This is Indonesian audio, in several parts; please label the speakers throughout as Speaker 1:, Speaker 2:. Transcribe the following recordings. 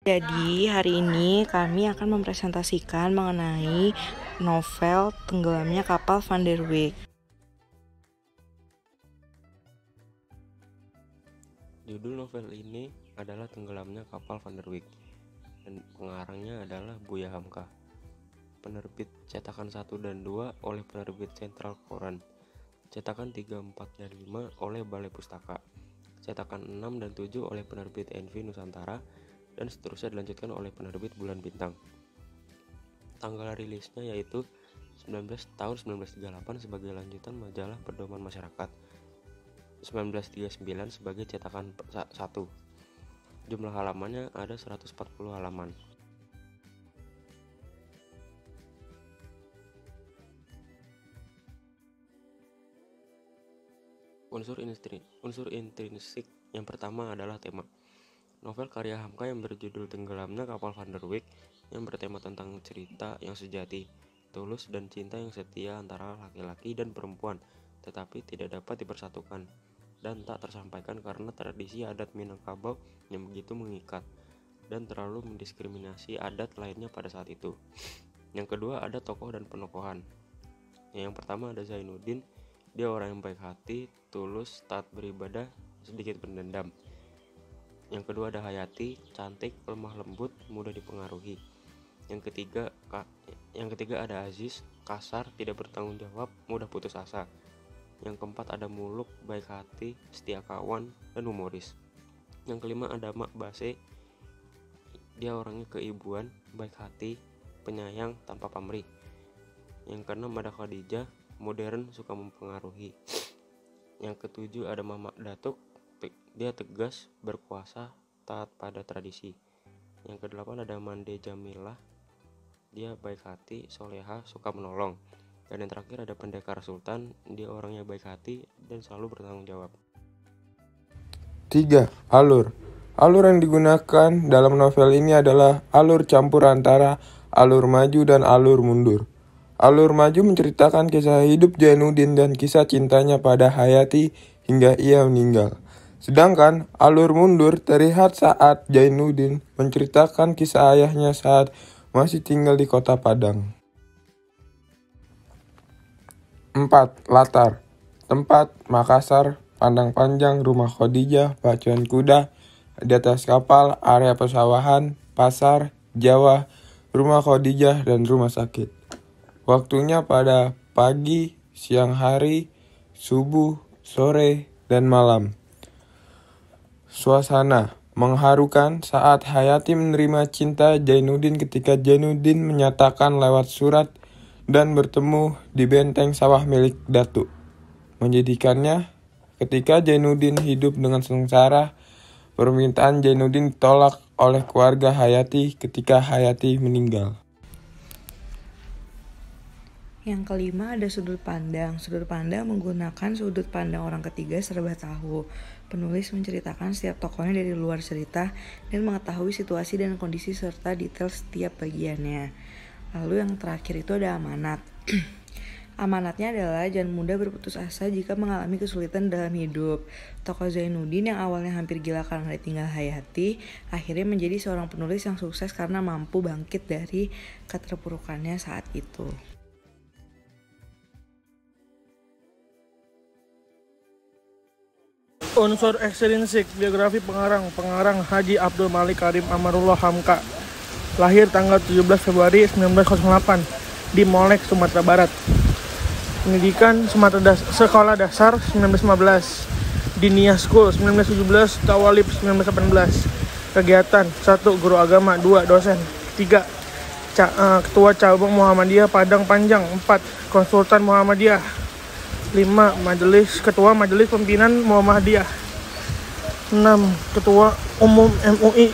Speaker 1: Jadi, hari ini kami akan mempresentasikan mengenai novel Tenggelamnya Kapal Van der Wijk.
Speaker 2: Judul novel ini adalah Tenggelamnya Kapal Van der Wijk dan pengarangnya adalah Buya Hamka. Penerbit cetakan 1 dan 2 oleh penerbit Sentral Koran. Cetakan 3, 4, dan 5 oleh Balai Pustaka. Cetakan 6 dan 7 oleh penerbit Envy Nusantara dan seterusnya dilanjutkan oleh penerbit Bulan Bintang. Tanggal rilisnya yaitu 1938 sebagai lanjutan majalah Pedoman Masyarakat, 1939 sebagai cetakan 1. Jumlah halamannya ada 140 halaman. Unsur intrinsik yang pertama adalah tema. Novel karya Hamka yang berjudul Tenggelamnya Kapal Van der Wijk yang bertema tentang cerita yang sejati, tulus, dan cinta yang setia antara laki-laki dan perempuan, tetapi tidak dapat dipersatukan dan tak tersampaikan karena tradisi adat Minangkabau yang begitu mengikat dan terlalu mendiskriminasi adat lainnya pada saat itu. Yang kedua ada tokoh dan penokohan. Yang pertama ada Zainuddin, dia orang yang baik hati, tulus, taat beribadah, sedikit pendendam. Yang kedua ada Hayati, cantik, lemah lembut, mudah dipengaruhi. Yang ketiga ada Aziz, kasar, tidak bertanggung jawab, mudah putus asa. Yang keempat ada Muluk, baik hati, setia kawan, dan humoris. Yang kelima ada Mak Base, dia orangnya keibuan, baik hati, penyayang, tanpa pamrih. Yang keenam ada Khadijah, modern, suka mempengaruhi. Yang ketujuh ada Mamak Datuk, dia tegas, berkuasa, taat pada tradisi. Yang kedelapan ada Mande Jamilah, dia baik hati, soleha, suka menolong. Dan yang terakhir ada Pendekar Sultan, dia orangnya baik hati dan selalu bertanggung jawab.
Speaker 3: 3. Alur. Alur yang digunakan dalam novel ini adalah alur campur antara alur maju dan alur mundur. Alur maju menceritakan kisah hidup Zainuddin dan kisah cintanya pada Hayati hingga ia meninggal. Sedangkan alur mundur terlihat saat Zainuddin menceritakan kisah ayahnya saat masih tinggal di kota Padang. 4. Latar. Tempat Makassar, Pandang Panjang, Rumah Khadijah, Pacuan Kuda, di atas kapal, area pesawahan, pasar, Jawa, Rumah Khadijah, dan rumah sakit. Waktunya pada pagi, siang hari, subuh, sore, dan malam. Suasana mengharukan saat Hayati menerima cinta Zainuddin ketika Zainuddin menyatakan lewat surat dan bertemu di benteng sawah milik Datuk. Menjadikannya ketika Zainuddin hidup dengan sengsara, permintaan Zainuddin ditolak oleh keluarga Hayati ketika Hayati meninggal.
Speaker 1: Yang kelima ada sudut pandang. Sudut pandang menggunakan sudut pandang orang ketiga serba tahu. Penulis menceritakan setiap tokohnya dari luar cerita dan mengetahui situasi dan kondisi serta detail setiap bagiannya. Lalu yang terakhir itu ada amanat. Amanatnya adalah jangan mudah berputus asa jika mengalami kesulitan dalam hidup. Tokoh Zainuddin yang awalnya hampir gila karena ditinggal Hayati, akhirnya menjadi seorang penulis yang sukses karena mampu bangkit dari keterpurukannya saat itu.
Speaker 4: Unsur ekstrinsik. Biografi pengarang Haji Abdul Malik Karim Amarullah Hamka. Lahir tanggal 17 Februari 1908 di Molek, Sumatera Barat. Pendidikan Sekolah Dasar 1915, Dinia School 1917, Tawalib 1918. Kegiatan 1. Guru agama. 2. Dosen. 3. Ketua Cabang Muhammadiyah Padang Panjang. 4. Konsultan Muhammadiyah. 5. Ketua Majelis Pimpinan Muhammadiyah. 6. Ketua Umum MUI.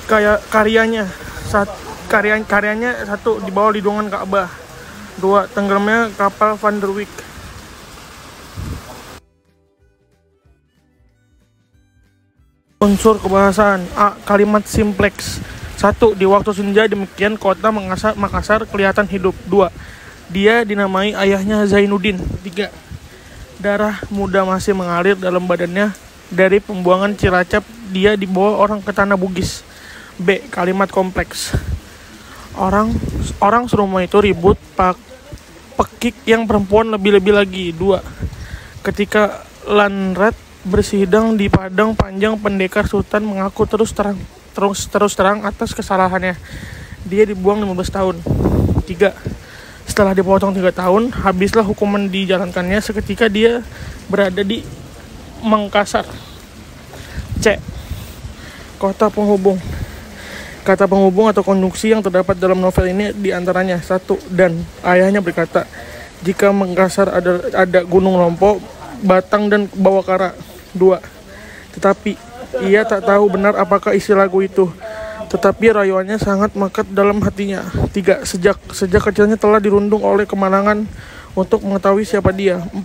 Speaker 4: Karyanya 1. Di bawah lindungan Ka'bah. 2. Tenggelamnya Kapal Van der Wijk. Unsur kebahasaan. A. Kalimat simpleks. 1. Di waktu senja demikian kota Makassar kelihatan hidup. 2. Dia dinamai ayahnya Zainuddin. 3. Darah muda masih mengalir dalam badannya dari pembuangan Cilacap. Dia dibawa orang ke tanah Bugis. B. Kalimat kompleks. Orang serumah itu ribut pekik yang perempuan lebih-lebih lagi. 2. Ketika Landrat bersidang di Padang Panjang, pendekar Sultan mengaku terus terang atas kesalahannya. Dia dibuang 15 tahun. 3. Setelah dipotong 3 tahun, habislah hukuman dijalankannya. Seketika dia berada di Mangkasar. C. Kota penghubung. Kata penghubung atau konjungsi yang terdapat dalam novel ini diantaranya 1. Dan ayahnya berkata, jika Mangkasar ada gunung Lompo, Batang dan Bawakara. 2. Tetapi ia tak tahu benar apakah isi lagu itu, tetapi rayuannya sangat melekat dalam hatinya. 3. Sejak kecilnya telah dirundung oleh kemalangan untuk mengetahui siapa dia. 4.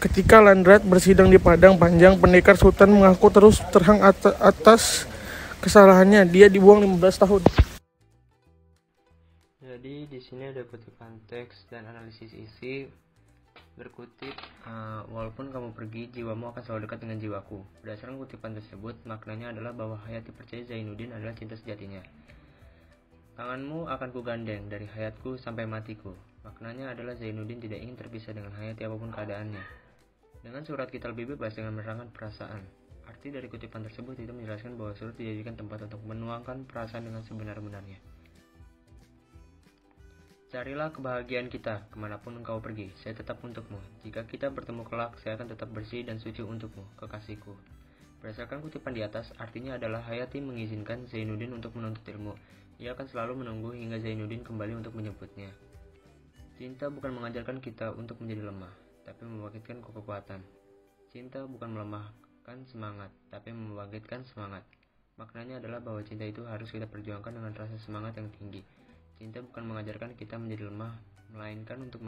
Speaker 4: Ketika Landrat bersidang di Padang Panjang, pendekar Sultan mengaku terus terang atas kesalahannya. Dia dibuang 15 tahun.
Speaker 2: Jadi di sini ada kutipan teks dan analisis isi. Berkutip, walaupun kamu pergi, jiwamu akan selalu dekat dengan jiwaku. Berdasarkan kutipan tersebut, maknanya adalah bahwa Hayati percaya Zainuddin adalah cinta sejatinya. Tanganmu akan kugandeng dari hayatku sampai matiku. Maknanya adalah Zainuddin tidak ingin terpisah dengan Hayati apapun keadaannya. Dengan surat kita lebih bebas dengan menerangkan perasaan. Arti dari kutipan tersebut itu menjelaskan bahwa surat dijadikan tempat untuk menuangkan perasaan dengan sebenar-benarnya. Carilah kebahagiaan kita, kemanapun engkau pergi, saya tetap untukmu. Jika kita bertemu kelak, saya akan tetap bersih dan suci untukmu, kekasihku. Berdasarkan kutipan di atas, artinya adalah Hayati mengizinkan Zainuddin untuk menuntut ilmu. Ia akan selalu menunggu hingga Zainuddin kembali untuk menyebutnya. Cinta bukan mengajarkan kita untuk menjadi lemah, tapi membangkitkan kekuatan. Cinta bukan melemahkan semangat, tapi membangkitkan semangat. Maknanya adalah bahwa cinta itu harus kita perjuangkan dengan rasa semangat yang tinggi. Cinta bukan mengajarkan kita menjadi lemah, melainkan untuk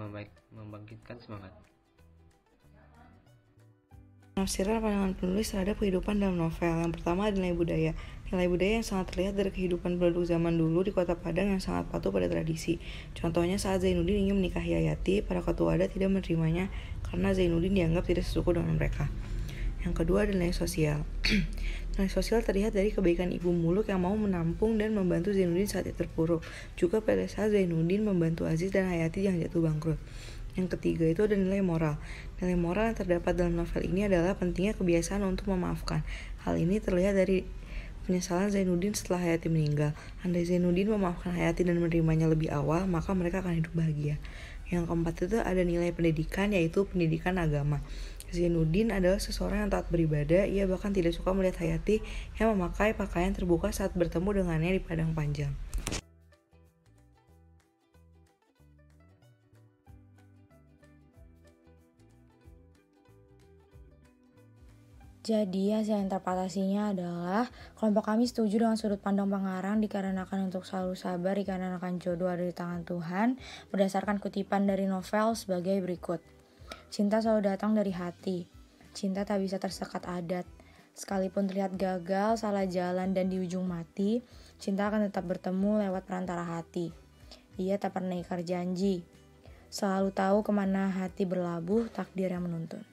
Speaker 2: membangkitkan semangat.
Speaker 1: Penafsiran pandangan penulis terhadap kehidupan dalam novel. Yang pertama adalah nilai budaya. Nilai budaya yang sangat terlihat dari kehidupan penduduk zaman dulu di kota Padang yang sangat patuh pada tradisi. Contohnya saat Zainuddin ingin menikahi Hayati, para ketua adat tidak menerimanya karena Zainuddin dianggap tidak sesuku dengan mereka. Yang kedua adalah nilai sosial. Nilai sosial terlihat dari kebaikan Ibu Muluk yang mau menampung dan membantu Zainuddin saat ia terpuruk. Juga pada saat Zainuddin membantu Aziz dan Hayati yang jatuh bangkrut. Yang ketiga itu ada nilai moral. Nilai moral yang terdapat dalam novel ini adalah pentingnya kebiasaan untuk memaafkan. Hal ini terlihat dari penyesalan Zainuddin setelah Hayati meninggal. Andai Zainuddin memaafkan Hayati dan menerimanya lebih awal, maka mereka akan hidup bahagia. Yang keempat itu ada nilai pendidikan, yaitu pendidikan agama. Zainuddin adalah seseorang yang taat beribadah. Ia bahkan tidak suka melihat Hayati yang memakai pakaian terbuka saat bertemu dengannya di Padang Panjang.
Speaker 5: Jadi hasil interpretasinya adalah kelompok kami setuju dengan sudut pandang pengarang dikarenakan untuk selalu sabar dikarenakan jodoh ada di tangan Tuhan, berdasarkan kutipan dari novel sebagai berikut. Cinta selalu datang dari hati. Cinta tak bisa tersekat adat. Sekalipun terlihat gagal, salah jalan dan di ujung mati, cinta akan tetap bertemu lewat perantara hati. Ia tak pernah ingkar janji. Selalu tahu kemana hati berlabuh, takdir yang menuntun.